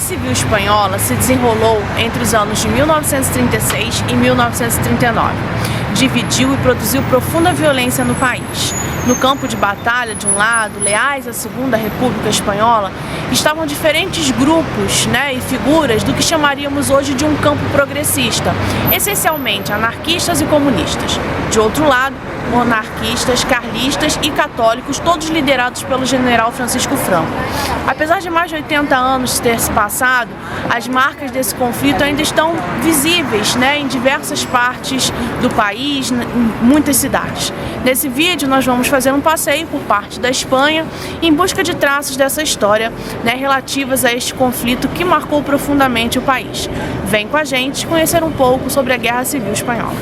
Civil Espanhola se desenrolou entre os anos de 1936 e 1939. Dividiu e produziu profunda violência no país. No campo de batalha, de um lado, leais à Segunda República Espanhola, estavam diferentes grupos, e figuras do que chamaríamos hoje de um campo progressista, essencialmente anarquistas e comunistas. De outro lado, monarquistas, carlistas e católicos, todos liderados pelo general Francisco Franco. Apesar de mais de 80 anos ter se passado, as marcas desse conflito ainda estão visíveis, em diversas partes do país, em muitas cidades. Nesse vídeo nós vamos fazer um passeio por parte da Espanha em busca de traços dessa história, relativas a este conflito que marcou profundamente o país. Vem com a gente conhecer um pouco sobre a Guerra Civil Espanhola.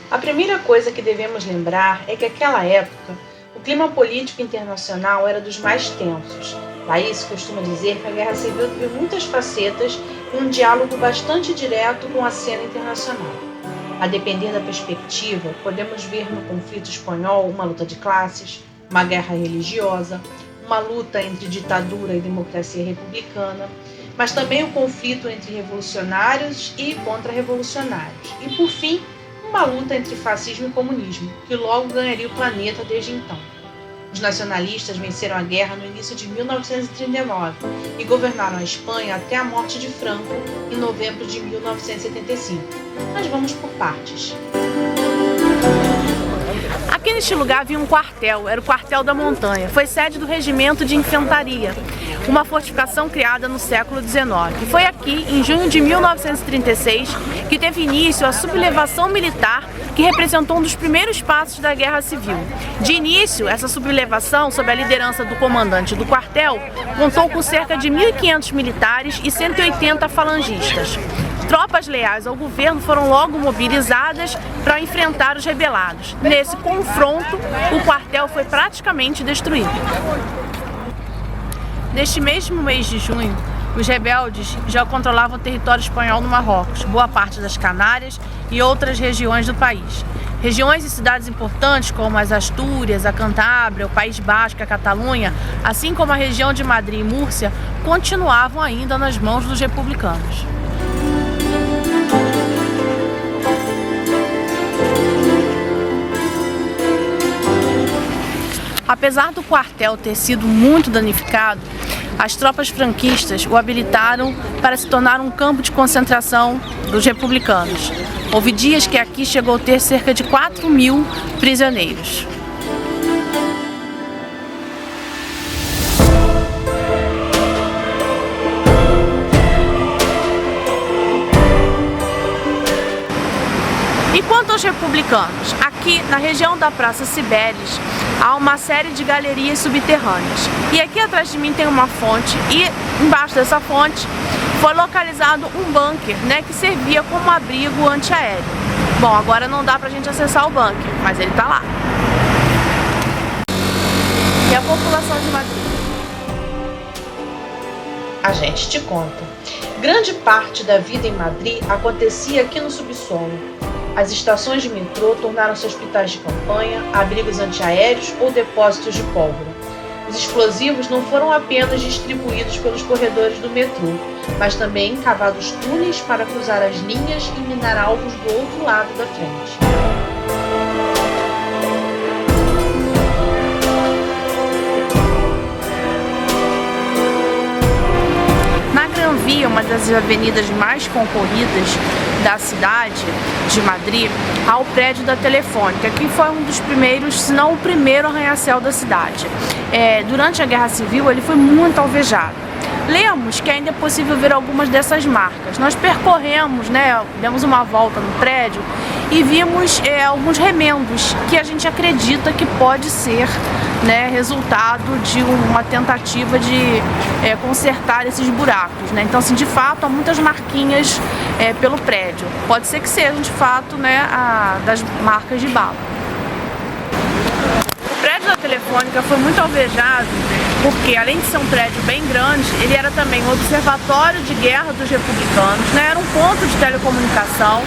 A primeira coisa que devemos lembrar é que naquela época o clima político internacional era dos mais tensos. Daí se costuma dizer que a Guerra Civil teve muitas facetas e um diálogo bastante direto com a cena internacional. A depender da perspectiva, podemos ver no conflito espanhol uma luta de classes, uma guerra religiosa, uma luta entre ditadura e democracia republicana, mas também o conflito entre revolucionários e contra-revolucionários. E, por fim, uma luta entre fascismo e comunismo, que logo ganharia o planeta desde então. Os nacionalistas venceram a guerra no início de 1939 e governaram a Espanha até a morte de Franco em novembro de 1975. Mas vamos por partes. Aqui neste lugar havia um quartel, era o Quartel da Montanha. Foi sede do Regimento de Infantaria, uma fortificação criada no século XIX. E foi aqui, em junho de 1936, que teve início a sublevação militar, que representou um dos primeiros passos da Guerra Civil. De início, essa sublevação, sob a liderança do comandante do quartel, contou com cerca de 1.500 militares e 180 falangistas. Tropas leais ao governo foram logo mobilizadas para enfrentar os rebelados. Nesse confronto, o quartel foi praticamente destruído. Neste mesmo mês de junho, os rebeldes já controlavam o território espanhol no Marrocos, boa parte das Canárias e outras regiões do país. Regiões e cidades importantes como as Astúrias, a Cantábria, o País Basco e a Catalunha, assim como a região de Madrid e Múrcia, continuavam ainda nas mãos dos republicanos. Apesar do quartel ter sido muito danificado, as tropas franquistas o habilitaram para se tornar um campo de concentração dos republicanos. Houve dias que aqui chegou a ter cerca de 4.000 prisioneiros. E quanto aos republicanos, aqui na região da Praça Cibeles há uma série de galerias subterrâneas. E aqui atrás de mim tem uma fonte e embaixo dessa fonte foi localizado um bunker, que servia como abrigo antiaéreo. Bom, agora não dá pra gente acessar o bunker, mas ele tá lá. E a população de Madrid? A gente te conta. Grande parte da vida em Madrid acontecia aqui no subsolo. As estações de metrô tornaram-se hospitais de campanha, abrigos antiaéreos ou depósitos de pólvora. Os explosivos não foram apenas distribuídos pelos corredores do metrô, mas também cavados túneis para cruzar as linhas e minar alvos do outro lado da frente. Na Gran Via, uma das avenidas mais concorridas da cidade de Madrid, há o prédio da Telefônica, que foi um dos primeiros, se não o primeiro arranha-céu da cidade. Durante a Guerra Civil ele foi muito alvejado. Lemos que ainda é possível ver algumas dessas marcas. Nós percorremos, demos uma volta no prédio e vimos alguns remendos que a gente acredita que pode ser resultado de uma tentativa de consertar esses buracos. Então, assim, de fato, há muitas marquinhas pelo prédio. Pode ser que sejam, de fato, das marcas de bala. O prédio da Telefônica foi muito alvejado porque, além de ser um prédio bem grande, ele era também um observatório de guerra dos republicanos, né? Era um ponto de telecomunicação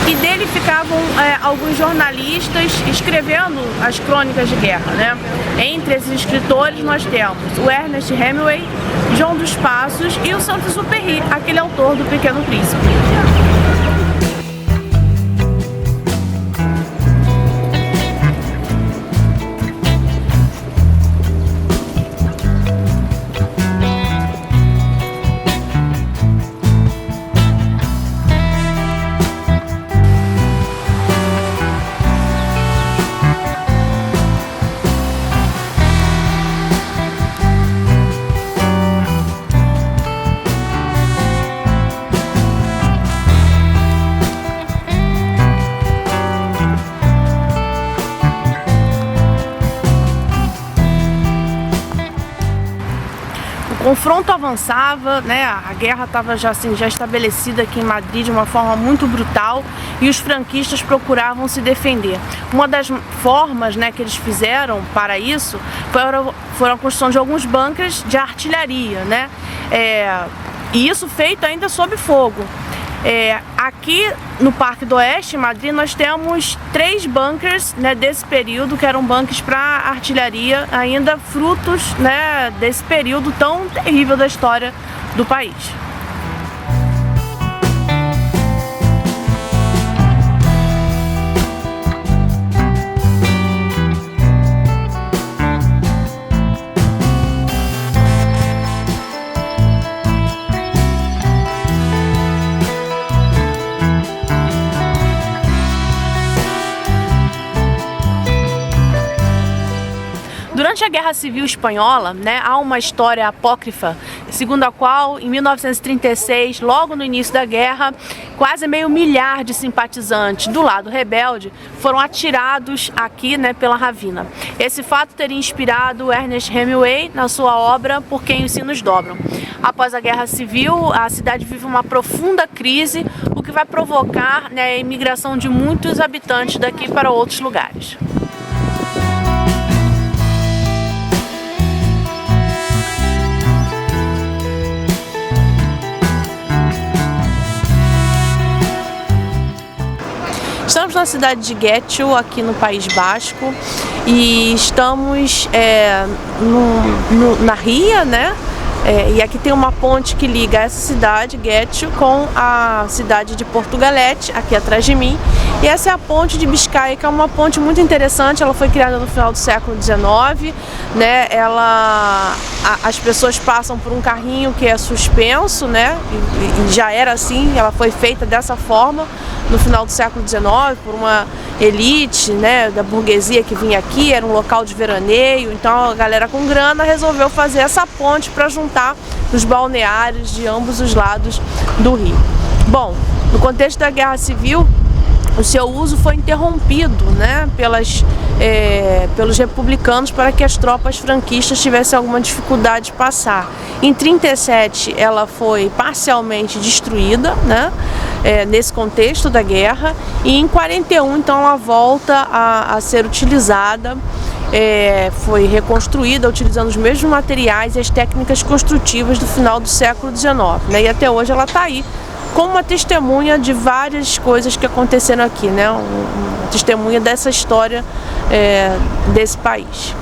e dele ficavam alguns jornalistas escrevendo as crônicas de guerra, né? Entre esses escritores nós temos o Ernest Hemingway, João dos Passos e o Saint-Exupéry, aquele autor do Pequeno Príncipe. O confronto avançava, né? A guerra estava já estabelecida aqui em Madrid de uma forma muito brutal e os franquistas procuravam se defender. Uma das formas, né, que eles fizeram para isso foi a construção de alguns bunkers de artilharia, né? E isso feito ainda sob fogo. Aqui no Parque do Oeste, em Madrid, nós temos 3 bunkers, né, desse período, que eram bunkers para artilharia, ainda frutos, né, desse período tão terrível da história do país. Durante a Guerra Civil Espanhola, né, há uma história apócrifa, segundo a qual, em 1936, logo no início da guerra, quase meio milhar de simpatizantes do lado rebelde foram atirados aqui, né, pela Ravina. Esse fato teria inspirado Ernest Hemingway na sua obra Por Quem os Sinos Dobram. Após a Guerra Civil, a cidade vive uma profunda crise, o que vai provocar, né, a imigração de muitos habitantes daqui para outros lugares. Estamos na cidade de Getxo, aqui no País Basco, e estamos na Ria, né? E aqui tem uma ponte que liga essa cidade, Getxo, com a cidade de Porto Galete, aqui atrás de mim. E essa é a ponte de Biscaia, que é uma ponte muito interessante. Ela foi criada no final do século XIX, né? As pessoas passam por um carrinho que é suspenso, né? E já era assim, ela foi feita dessa forma no final do século XIX por uma elite, né, da burguesia que vinha aqui. Era um local de veraneio, então a galera com grana resolveu fazer essa ponte para juntar os balneários de ambos os lados do rio. Bom, no contexto da Guerra Civil, o seu uso foi interrompido, né, pelos republicanos para que as tropas franquistas tivessem alguma dificuldade de passar. Em 1937 ela foi parcialmente destruída, né, nesse contexto da guerra, e em 1941 então ela volta a ser utilizada, foi reconstruída utilizando os mesmos materiais e as técnicas construtivas do final do século XIX, né, e até hoje ela está aí como uma testemunha de várias coisas que aconteceram aqui, né? Uma testemunha dessa história desse país.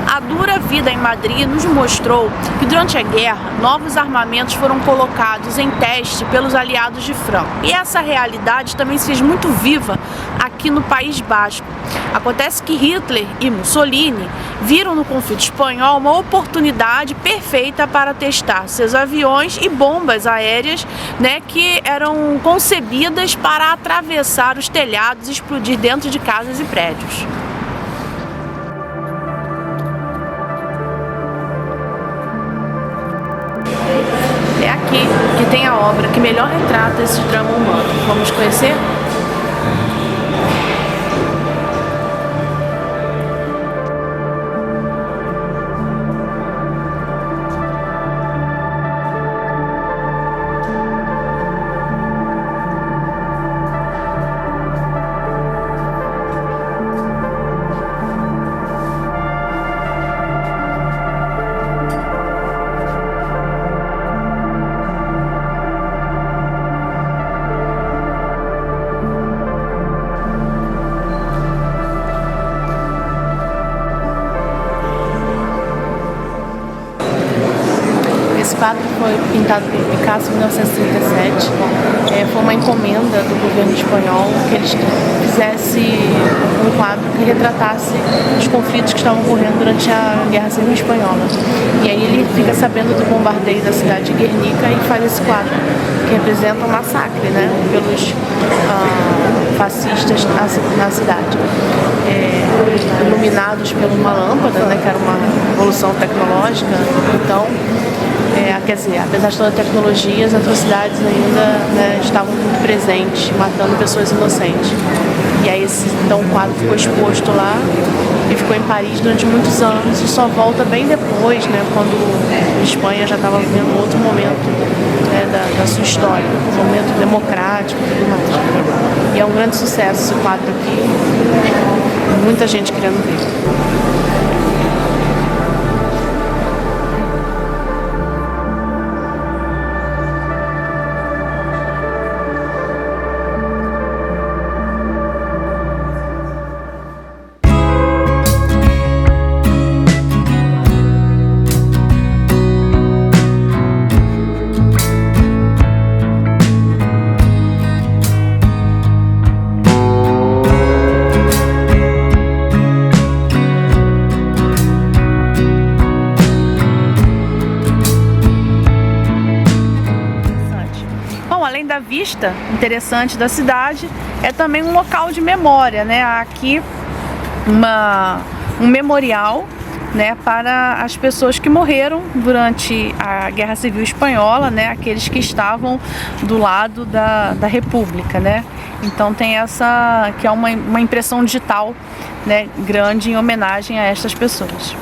A dura vida em Madrid nos mostrou que durante a guerra novos armamentos foram colocados em teste pelos aliados de Franco. E essa realidade também se fez muito viva aqui no País Basco. Acontece que Hitler e Mussolini viram no conflito espanhol uma oportunidade perfeita para testar seus aviões e bombas aéreas, né, que eram concebidas para atravessar os telhados e explodir dentro de casas e prédios. É aqui que tem a obra que melhor retrata esse drama humano. Vamos conhecer? quadro foi pintado por Picasso em 1937. Foi uma encomenda do governo espanhol que eles fizesse um quadro que retratasse os conflitos que estavam ocorrendo durante a Guerra Civil Espanhola. E aí ele fica sabendo do bombardeio da cidade de Guernica e faz esse quadro, que representa um massacre, né, pelos fascistas na cidade. Iluminados por uma lâmpada, né, que era uma revolução tecnológica. Então, quer dizer, apesar de toda a tecnologia, as atrocidades ainda, né, estavam muito presentes, matando pessoas inocentes. E aí então o quadro ficou exposto lá e ficou em Paris durante muitos anos e só volta bem depois, né, quando a Espanha já estava vivendo outro momento, né, da sua história, um momento democrático e tudo mais. E é um grande sucesso esse quadro aqui, muita gente querendo ver. Além da vista interessante da cidade, é também um local de memória, né? Há aqui um memorial, né, para as pessoas que morreram durante a Guerra Civil Espanhola, né? Aqueles que estavam do lado da República, né? Então tem essa que é uma impressão digital, né, grande em homenagem a estas pessoas.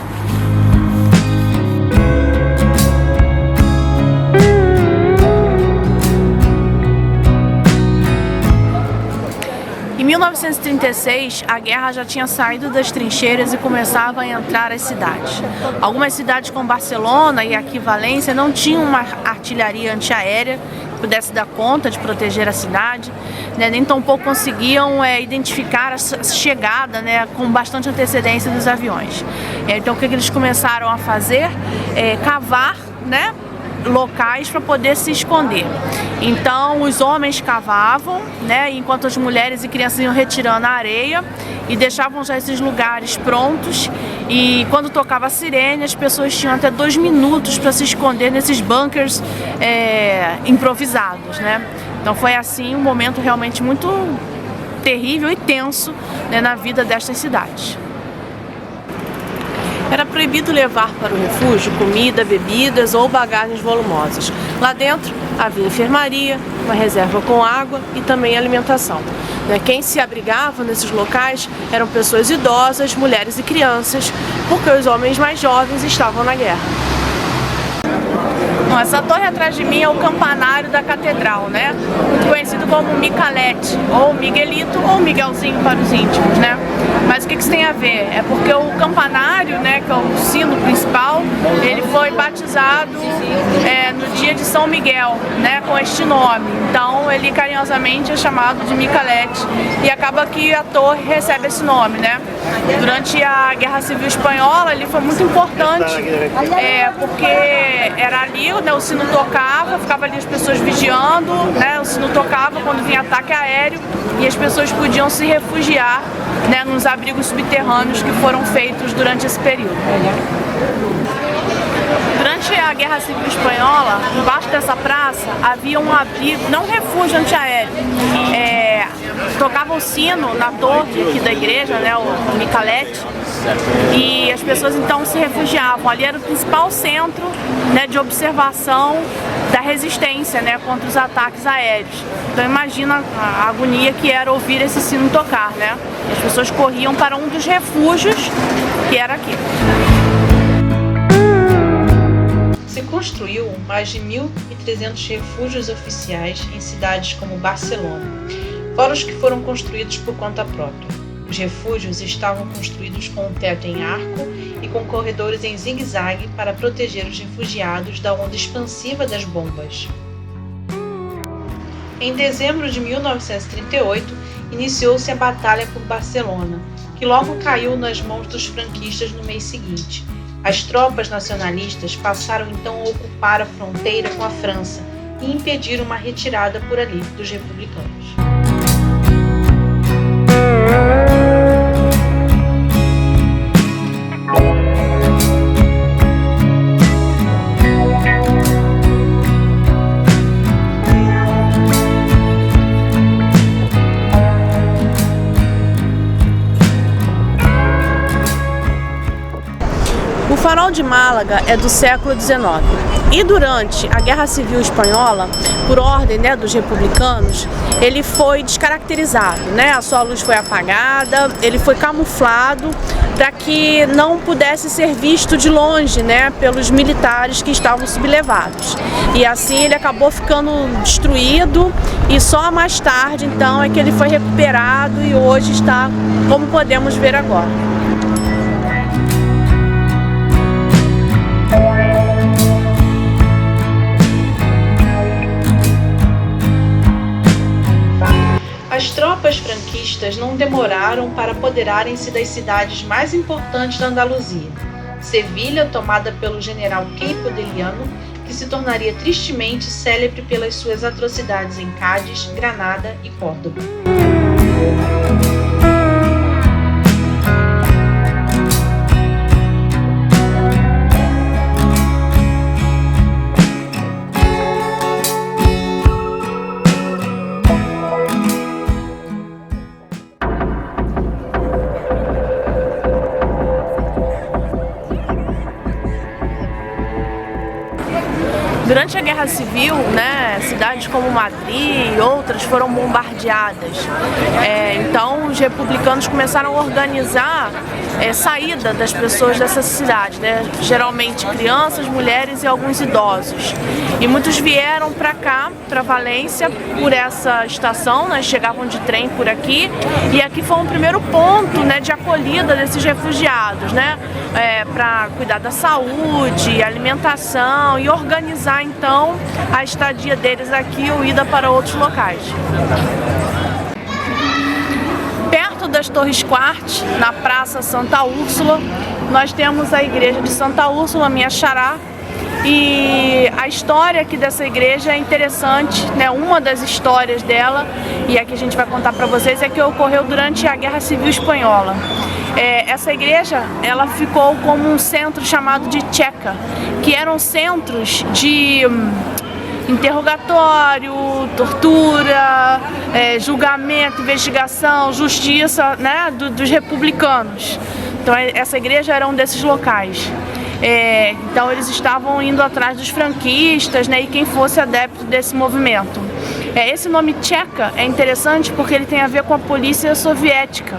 Em 1936, a guerra já tinha saído das trincheiras e começava a entrar as cidades. Algumas cidades como Barcelona e aqui Valência não tinham uma artilharia antiaérea que pudesse dar conta de proteger a cidade, né? Nem tampouco conseguiam identificar a chegada, né, com bastante antecedência dos aviões. Então o que eles começaram a fazer? Cavar, né, locais para poder se esconder. Então os homens cavavam, né, enquanto as mulheres e crianças iam retirando a areia e deixavam já esses lugares prontos, e quando tocava a sirene as pessoas tinham até 2 minutos para se esconder nesses bunkers improvisados, né? Então foi assim um momento realmente muito terrível e tenso, né, na vida destas cidades. Era proibido levar para o refúgio comida, bebidas ou bagagens volumosas. Lá dentro havia enfermaria, uma reserva com água e também alimentação. Quem se abrigava nesses locais eram pessoas idosas, mulheres e crianças, porque os homens mais jovens estavam na guerra. Bom, essa torre atrás de mim é o campanário da catedral, né? Muito conhecido como Micalete, ou Miguelito, ou Miguelzinho para os íntimos, né? Mas o que isso tem a ver? É porque o campanário, né, que é o sino principal, ele foi batizado no dia de São Miguel, né, com este nome. Então ele carinhosamente é chamado de Micalete e acaba que a torre recebe esse nome, né? Durante a Guerra Civil Espanhola ele foi muito importante, porque era ali, né, o sino tocava, ficava ali as pessoas vigiando, né, o sino tocava quando vinha ataque aéreo e as pessoas podiam se refugiar, né, nos abrigos subterrâneos que foram feitos durante esse período. Durante a Guerra Civil Espanhola, embaixo dessa praça, havia um abrigo, não um refúgio antiaéreo. Tocava o sino na torre aqui da igreja, né, o Micalete, e as pessoas então se refugiavam. Ali era o principal centro, né, de observação da resistência, né, contra os ataques aéreos. Então imagina a agonia que era ouvir esse sino tocar, né? E as pessoas corriam para um dos refúgios, que era aqui. Se construiu mais de 1.300 refúgios oficiais em cidades como Barcelona, fora os que foram construídos por conta própria. Os refúgios estavam construídos com um teto em arco e com corredores em zigue-zague para proteger os refugiados da onda expansiva das bombas. Em dezembro de 1938, iniciou-se a Batalha por Barcelona, que logo caiu nas mãos dos franquistas no mês seguinte. As tropas nacionalistas passaram então a ocupar a fronteira com a França e impediram uma retirada por ali dos republicanos. O Farol de Málaga é do século XIX e durante a Guerra Civil Espanhola, por ordem dos republicanos, ele foi descaracterizado, a sua luz foi apagada, ele foi camuflado para que não pudesse ser visto de longe pelos militares que estavam sublevados. E assim ele acabou ficando destruído e só mais tarde então é que ele foi recuperado e hoje está como podemos ver agora. As tropas franquistas não demoraram para apoderarem-se das cidades mais importantes da Andaluzia. Sevilha, tomada pelo general Queipo de Liano, que se tornaria tristemente célebre pelas suas atrocidades em Cádiz, Granada e Córdoba. Durante a Guerra Civil, cidades como Madrid e outras foram bombardeadas. Então, os republicanos começaram a organizar saída das pessoas dessas cidades, geralmente crianças, mulheres e alguns idosos. E muitos vieram para cá, para Valência, por essa estação, chegavam de trem por aqui. E aqui foi um primeiro ponto de acolhida desses refugiados, para cuidar da saúde, alimentação e organizar então a estadia deles aqui ou ida para outros locais. Perto das Torres Quart, na Praça Santa Úrsula, nós temos a igreja de Santa Úrsula, minha xará. E a história aqui dessa igreja é interessante, uma das histórias dela, e aqui a gente vai contar para vocês, é que ocorreu durante a Guerra Civil Espanhola. Essa igreja, ela ficou como um centro chamado de Checa, que eram centros de interrogatório, tortura, julgamento, investigação, justiça, dos republicanos. Então essa igreja era um desses locais. Então eles estavam indo atrás dos franquistas, e quem fosse adepto desse movimento. Esse nome Checa é interessante porque ele tem a ver com a polícia soviética,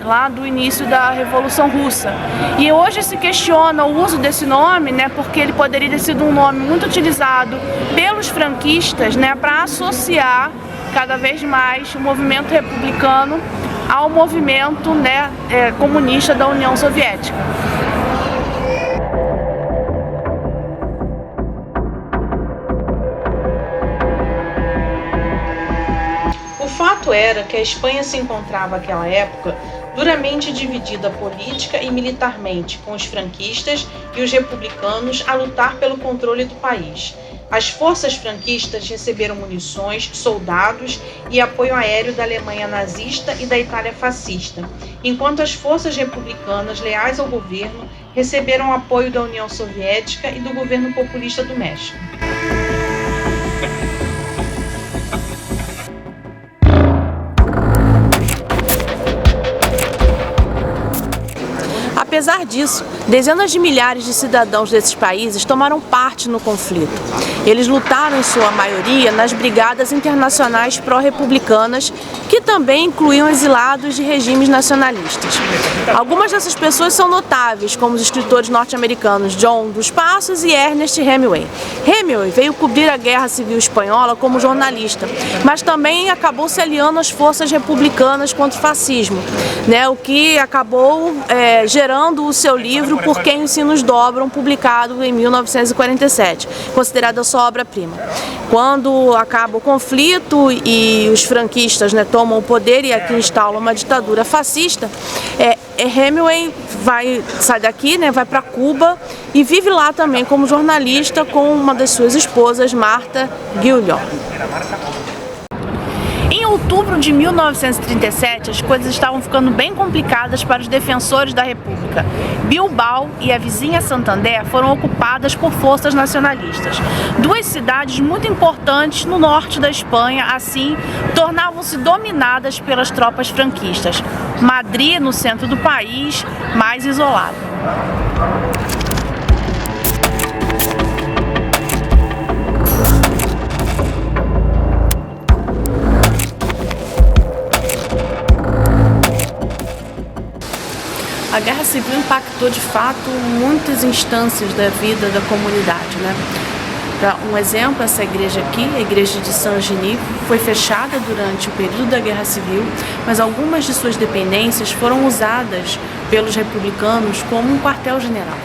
lá do início da Revolução Russa. E hoje se questiona o uso desse nome, porque ele poderia ter sido um nome muito utilizado pelos franquistas, para associar cada vez mais o movimento republicano ao movimento comunista da União Soviética. O fato era que a Espanha se encontrava naquela época duramente dividida política e militarmente, com os franquistas e os republicanos a lutar pelo controle do país. As forças franquistas receberam munições, soldados e apoio aéreo da Alemanha nazista e da Itália fascista, enquanto as forças republicanas leais ao governo receberam apoio da União Soviética e do governo populista do México. Apesar disso, dezenas de milhares de cidadãos desses países tomaram parte no conflito. Eles lutaram, em sua maioria, nas brigadas internacionais pró-republicanas, que também incluíam exilados de regimes nacionalistas. Algumas dessas pessoas são notáveis, como os escritores norte-americanos John dos Passos e Ernest Hemingway. Hemingway veio cobrir a Guerra Civil Espanhola como jornalista, mas também acabou se aliando às forças republicanas contra o fascismo, o que acabou gerando o seu livro livro Por Quem os Sinos Dobram, publicado em 1947, considerada sua obra-prima. Quando acaba o conflito e os franquistas, né, tomam o poder e aqui instalam uma ditadura fascista, Hemingway sai daqui, né, vai para Cuba e vive lá também como jornalista com uma das suas esposas, Martha Guillot. Em outubro de 1937, as coisas estavam ficando bem complicadas para os defensores da República. Bilbao e a vizinha Santander foram ocupadas por forças nacionalistas. Duas cidades muito importantes no norte da Espanha, assim, tornavam-se dominadas pelas tropas franquistas. Madrid, no centro do país, mais isolado. A Guerra Civil impactou de fato muitas instâncias da vida da comunidade, né? Para um exemplo, essa igreja aqui, a igreja de Saint-Genis, foi fechada durante o período da Guerra Civil, mas algumas de suas dependências foram usadas pelos republicanos como um quartel-general.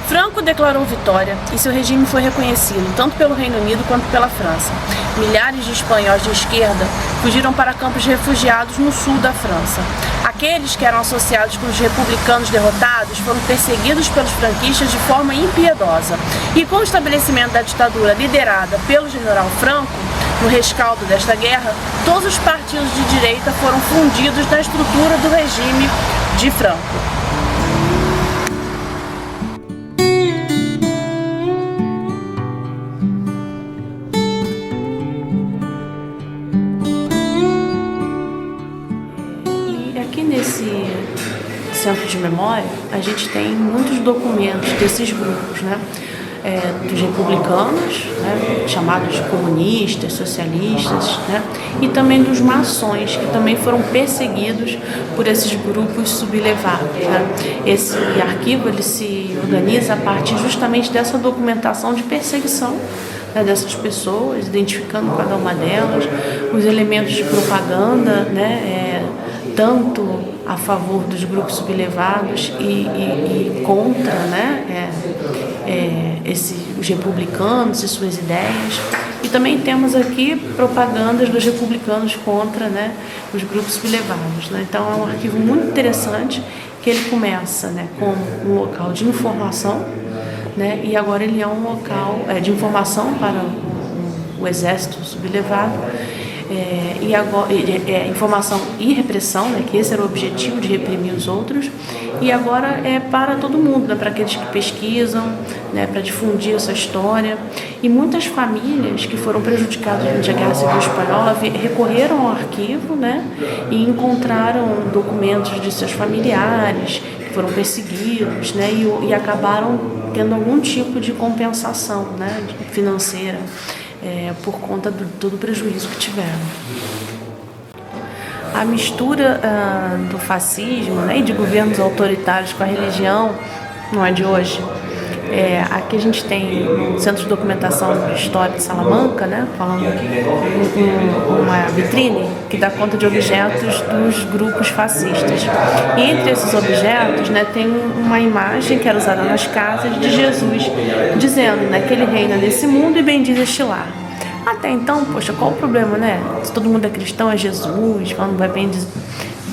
Franco declarou vitória e seu regime foi reconhecido tanto pelo Reino Unido quanto pela França. Milhares de espanhóis de esquerda fugiram para campos de refugiados no sul da França. Aqueles que eram associados com os republicanos derrotados foram perseguidos pelos franquistas de forma impiedosa. E com o estabelecimento da ditadura liderada pelo general Franco, no rescaldo desta guerra, todos os partidos de direita foram fundidos na estrutura do regime de Franco. Nesse centro de memória, a gente tem muitos documentos desses grupos, né? Dos republicanos, né? Chamados de comunistas, socialistas, né? E também dos maçons, que também foram perseguidos por esses grupos sublevados, né? Esse arquivo ele se organiza a partir justamente dessa documentação de perseguição, né, dessas pessoas, identificando cada uma delas, os elementos de propaganda, né? Tanto a favor dos grupos sublevados e contra, né, os republicanos e suas ideias. E também temos aqui propagandas dos republicanos contra, né, os grupos sublevados, né? Então é um arquivo muito interessante que ele começa, né, como um local de informação, né, e agora ele é um local de informação para o exército sublevado. E agora informação e repressão, né, que esse era o objetivo de reprimir os outros, e agora é para todo mundo, né, para aqueles que pesquisam, né, para difundir essa história. E muitas famílias que foram prejudicadas durante a Guerra Civil Espanhola recorreram ao arquivo, né, e encontraram documentos de seus familiares que foram perseguidos, né, e acabaram tendo algum tipo de compensação, né, financeira. Por conta do todo o prejuízo que tiveram. A mistura do fascismo, né, e de governos autoritários com a religião não é de hoje. Aqui a gente tem um centro de documentação de história de Salamanca, né, falando uma vitrine que dá conta de objetos dos grupos fascistas. E entre esses objetos, né, tem uma imagem que era usada nas casas de Jesus, dizendo, né, que ele reina nesse mundo e bendiz este lar. Até então, poxa, qual o problema, né? Se todo mundo é cristão, é Jesus, falando, vai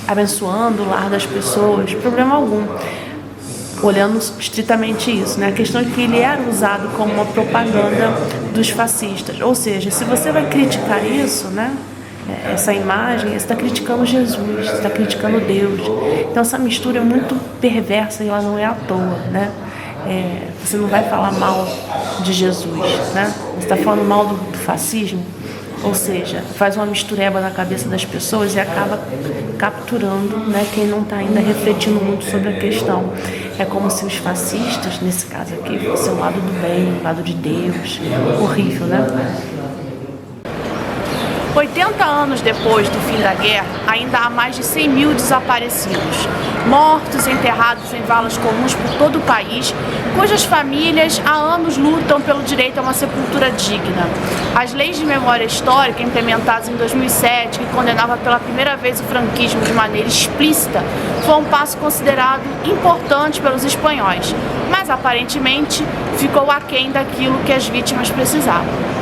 abençoando o lar das pessoas, problema algum. Olhando estritamente isso, né? A questão é que ele era usado como uma propaganda dos fascistas. Ou seja, se você vai criticar isso, né? Essa imagem, você está criticando Jesus, você está criticando Deus. Então essa mistura é muito perversa e ela não é à toa, né? Você não vai falar mal de Jesus, né? Você está falando mal do fascismo, Ou seja, faz uma mistureba na cabeça das pessoas e acaba capturando, né, quem não está ainda refletindo muito sobre a questão. É como se os fascistas, nesse caso aqui, fossem o lado do bem, o lado de Deus. Horrível, né? 80 anos depois do fim da guerra, ainda há mais de 100 mil desaparecidos, mortos, enterrados em valas comuns por todo o país, cujas famílias há anos lutam pelo direito a uma sepultura digna. As leis de memória histórica, implementadas em 2007, que condenava pela primeira vez o franquismo de maneira explícita, foi um passo considerado importante pelos espanhóis, mas aparentemente ficou aquém daquilo que as vítimas precisavam.